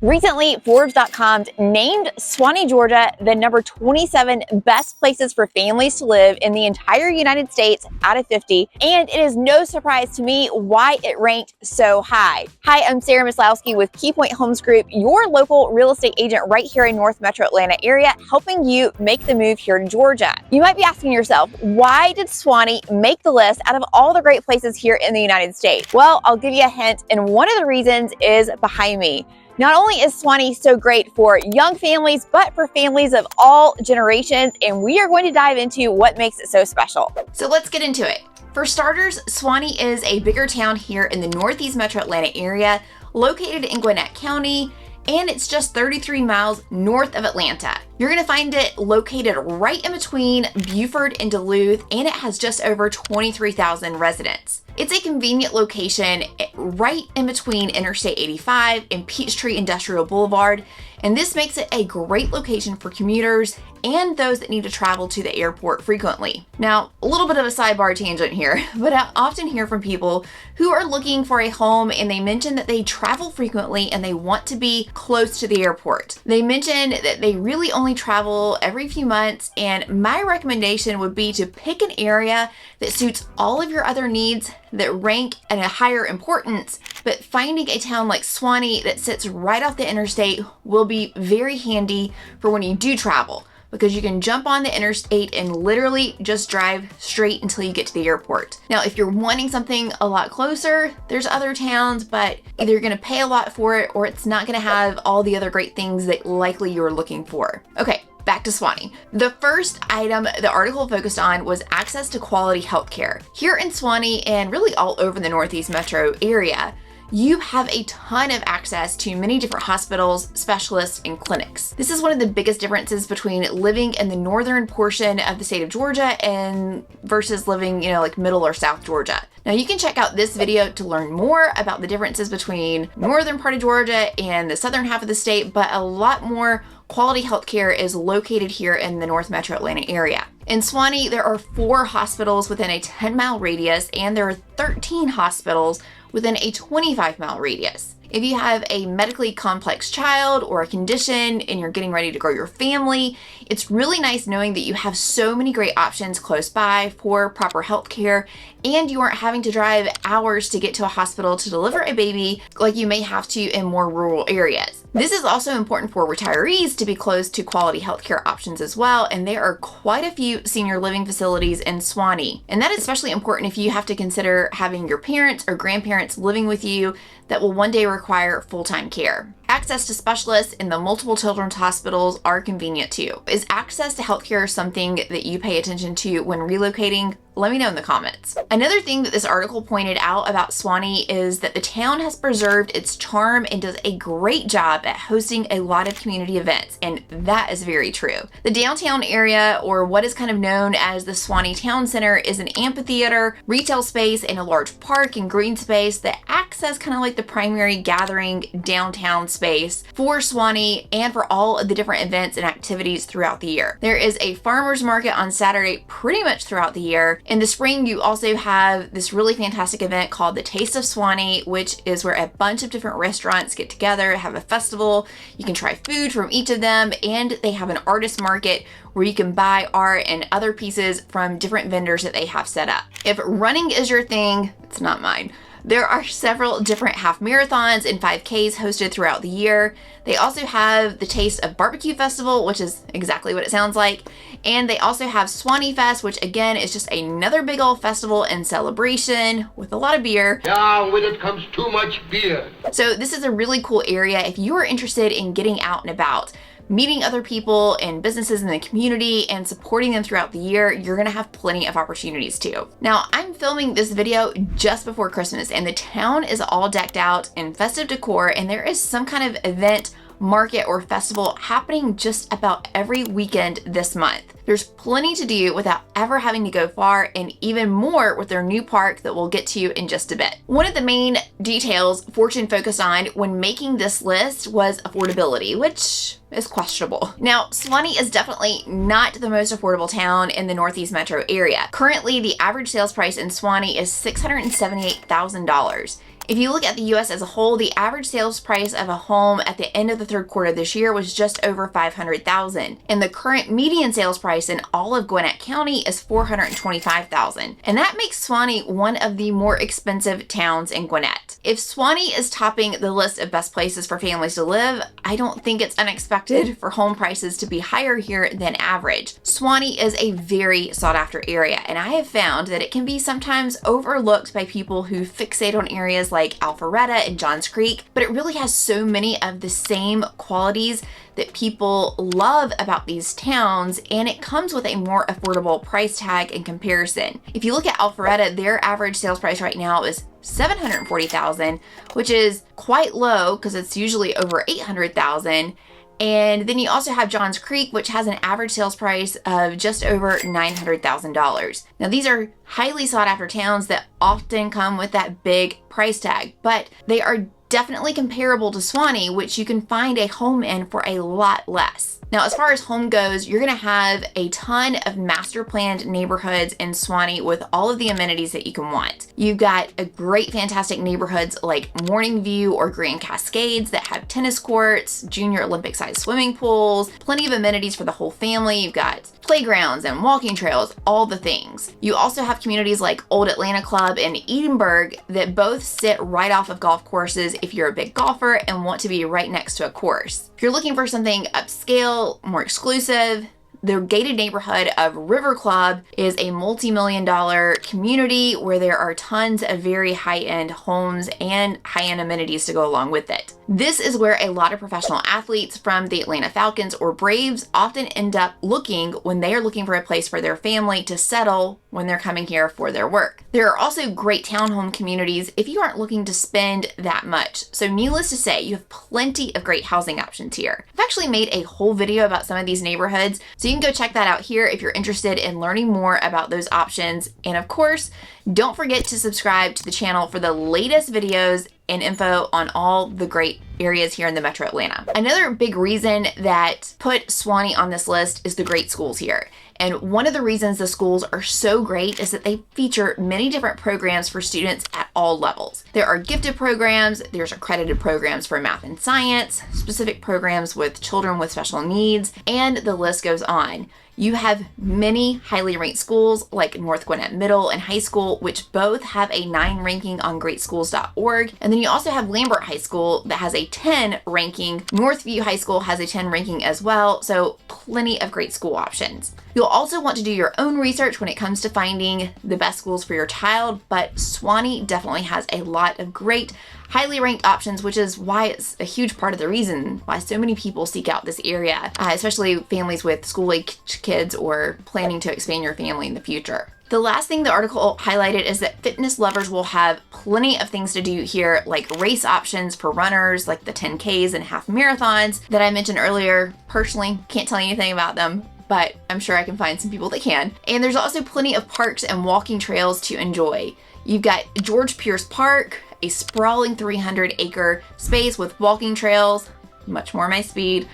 Recently, Forbes.com named Suwanee, Georgia, the number 27 best places for families to live in the entire United States out of 50. And it is no surprise to me why it ranked so high. Hi, I'm Sarah Maslowski with KeyPoint Homes Group, your local real estate agent right here in North Metro Atlanta area, helping you make the move here to Georgia. You might be asking yourself, why did Suwanee make the list out of all the great places here in the United States? Well, I'll give you a hint, and one of the reasons is behind me. Not only is Suwanee so great for young families, but for families of all generations, and we are going to dive into what makes it so special. So let's get into it. For starters, Suwanee is a bigger town here in the Northeast Metro Atlanta area, located in Gwinnett County, and it's just 33 miles north of Atlanta. You're gonna find it located right in between Beaufort and Duluth, and it has just over 23,000 residents. It's a convenient location right in between Interstate 85 and Peachtree Industrial Boulevard, and this makes it a great location for commuters and those that need to travel to the airport frequently. Now, a little bit of a sidebar tangent here, but I often hear from people who are looking for a home and they mention that they travel frequently and they want to be close to the airport. They mention that they really only travel every few months, and my recommendation would be to pick an area that suits all of your other needs that rank at a higher importance, but finding a town like Suwanee that sits right off the interstate will be very handy for when you do travel, because you can jump on the interstate and literally just drive straight until you get to the airport. Now, if you're wanting something a lot closer, there's other towns, but either you're gonna pay a lot for it or it's not gonna have all the other great things that likely you're looking for. Okay, back to Suwanee. The first item the article focused on was access to quality healthcare. Here in Suwanee and really all over the Northeast Metro area, you have a ton of access to many different hospitals, specialists, and clinics. This is one of the biggest differences between living in the northern portion of the state of Georgia and versus living, like middle or south Georgia. Now you can check out this video to learn more about the differences between northern part of Georgia and the southern half of the state, but a lot more quality healthcare is located here in the North Metro Atlanta area. In Suwanee, there are 4 hospitals within a 10-mile radius, and there are 13 hospitals within a 25-mile radius. If you have a medically complex child or a condition and you're getting ready to grow your family, it's really nice knowing that you have so many great options close by for proper health care, and you aren't having to drive hours to get to a hospital to deliver a baby like you may have to in more rural areas. This is also important for retirees to be close to quality healthcare options as well, and there are quite a few senior living facilities in Suwanee. And that is especially important if you have to consider having your parents or grandparents living with you that will one day require full-time care. Access to specialists in the multiple children's hospitals are convenient too. Is access to healthcare something that you pay attention to when relocating? Let me know in the comments. Another thing that this article pointed out about Suwanee is that the town has preserved its charm and does a great job at hosting a lot of community events, and that is very true. The downtown area, or what is kind of known as the Suwanee Town Center, is an amphitheater, retail space, and a large park and green space that acts as kind of like the primary gathering downtown space for Suwanee and for all of the different events and activities throughout the year. There is a farmer's market on Saturday pretty much throughout the year. In the spring, you also have this really fantastic event called the Taste of Suwanee, which is where a bunch of different restaurants get together, have a festival. You can try food from each of them, and they have an artist market where you can buy art and other pieces from different vendors that they have set up. If running is your thing, it's not mine. There are several different half marathons and 5Ks hosted throughout the year. They also have the Taste of Barbecue Festival, which is exactly what it sounds like. And they also have Suwanee Fest, which again is just another big old festival and celebration with a lot of beer. Yeah, with it comes too much beer. So this is a really cool area if you are interested in getting out and about, meeting other people and businesses in the community and supporting them throughout the year. You're gonna have plenty of opportunities too. Now, I'm filming this video just before Christmas, and the town is all decked out in festive decor, and there is some kind of event, market, or festival happening just about every weekend this month. There's plenty to do without ever having to go far, and even more with their new park that we'll get to in just a bit. One of the main details Fortune focused on when making this list was affordability, which is questionable. Now, Suwanee is definitely not the most affordable town in the Northeast Metro area. Currently, the average sales price in Suwanee is $678,000. If you look at the US as a whole, the average sales price of a home at the end of the third quarter this year was just over $500,000. And the current median sales price in all of Gwinnett County is $425,000. And that makes Suwanee one of the more expensive towns in Gwinnett. If Suwanee is topping the list of best places for families to live, I don't think it's unexpected for home prices to be higher here than average. Suwanee is a very sought after area, and I have found that it can be sometimes overlooked by people who fixate on areas like Alpharetta and Johns Creek, but it really has so many of the same qualities that people love about these towns, and it comes with a more affordable price tag in comparison. If you look at Alpharetta, their average sales price right now is $740,000, which is quite low because it's usually over $800,000. And then you also have Johns Creek, which has an average sales price of just over $900,000. Now, these are highly sought after towns that often come with that big price tag, but they are definitely comparable to Suwanee, which you can find a home in for a lot less. Now, as far as home goes, you're gonna have a ton of master planned neighborhoods in Suwanee with all of the amenities that you can want. You've got a great, fantastic neighborhoods like Morning View or Grand Cascades that have tennis courts, junior Olympic-sized swimming pools, plenty of amenities for the whole family. You've got playgrounds and walking trails, all the things. You also have communities like Old Atlanta Club and Edinburgh that both sit right off of golf courses if you're a big golfer and want to be right next to a course. If you're looking for something upscale, more exclusive, the gated neighborhood of River Club is a multi-million-dollar community where there are tons of very high-end homes and high-end amenities to go along with it. This is where a lot of professional athletes from the Atlanta Falcons or Braves often end up looking when they are looking for a place for their family to settle when they're coming here for their work. There are also great townhome communities if you aren't looking to spend that much. So needless to say, you have plenty of great housing options here. I've actually made a whole video about some of these neighborhoods, so you can go check that out here if you're interested in learning more about those options. And of course, don't forget to subscribe to the channel for the latest videos and info on all the great areas here in the Metro Atlanta. Another big reason that put Suwanee on this list is the great schools here. And one of the reasons the schools are so great is that they feature many different programs for students at all levels. There are gifted programs, there's accredited programs for math and science, specific programs with children with special needs, and the list goes on. You have many highly ranked schools like North Gwinnett Middle and High School, which both have a 9 ranking on greatschools.org. And then you also have Lambert High School that has a 10 ranking. Northview High School has a 10 ranking as well. So plenty of great school options. You'll also want to do your own research when it comes to finding the best schools for your child, but Suwanee definitely has a lot of great highly ranked options, which is why it's a huge part of the reason why so many people seek out this area, especially families with school-age kids or planning to expand your family in the future. The last thing the article highlighted is that fitness lovers will have plenty of things to do here, like race options for runners, like the 10Ks and half marathons that I mentioned earlier. Personally, can't tell you anything about them, but I'm sure I can find some people that can. And there's also plenty of parks and walking trails to enjoy. You've got George Pierce Park, a sprawling 300-acre space with walking trails, much more my speed,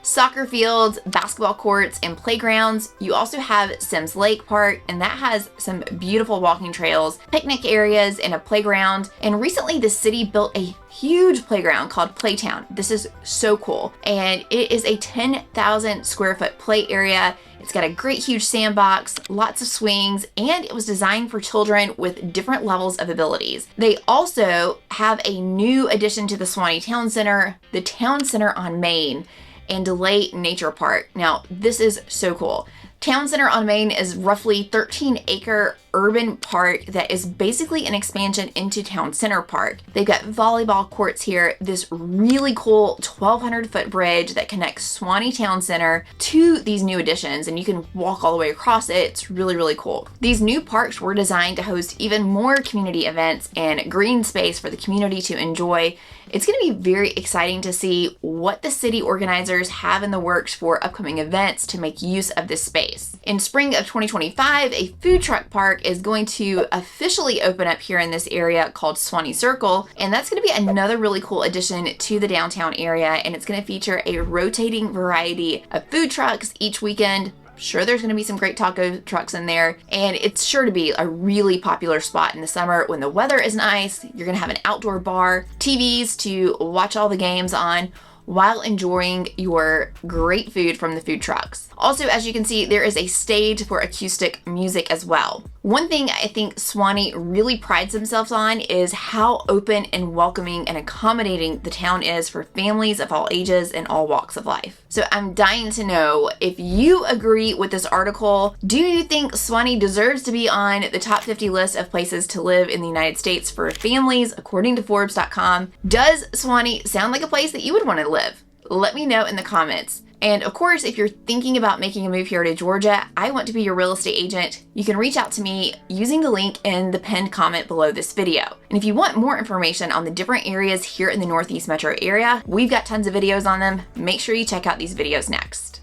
soccer fields, basketball courts, and playgrounds. You also have Sims Lake Park, and that has some beautiful walking trails, picnic areas, and a playground. And recently the city built a huge playground called Playtown. This is so cool. And it is a 10,000 square foot play area. It's got a great huge sandbox, lots of swings, and it was designed for children with different levels of abilities. They also have a new addition to the Suwanee Town Center, the Town Center on Main, and Delay Nature Park. Now, this is so cool. Town Center on Main is roughly 13-acre urban park that is basically an expansion into Town Center Park. They've got volleyball courts here, this really cool 1,200-foot bridge that connects Suwanee Town Center to these new additions, and you can walk all the way across it. It's really, really cool. These new parks were designed to host even more community events and green space for the community to enjoy. It's going to be very exciting to see what the city organizers have in the works for upcoming events to make use of this space. In spring of 2025, a food truck park is going to officially open up here in this area called Suwanee Circle, and that's going to be another really cool addition to the downtown area, and it's going to feature a rotating variety of food trucks each weekend, Sure, there's going to be some great taco trucks in there, and it's sure to be a really popular spot in the summer when the weather is nice. You're going to have an outdoor bar, TVs to watch all the games on, while enjoying your great food from the food trucks. Also, as you can see, there is a stage for acoustic music as well. One thing I think Suwanee really prides themselves on is how open and welcoming and accommodating the town is for families of all ages and all walks of life. So I'm dying to know if you agree with this article. Do you think Suwanee deserves to be on the top 50 list of places to live in the United States for families, according to Forbes.com? Does Suwanee sound like a place that you would want to live? Let me know in the comments. And of course, if you're thinking about making a move here to Georgia, I want to be your real estate agent. You can reach out to me using the link in the pinned comment below this video. And if you want more information on the different areas here in the Northeast metro area, we've got tons of videos on them. Make sure you check out these videos next.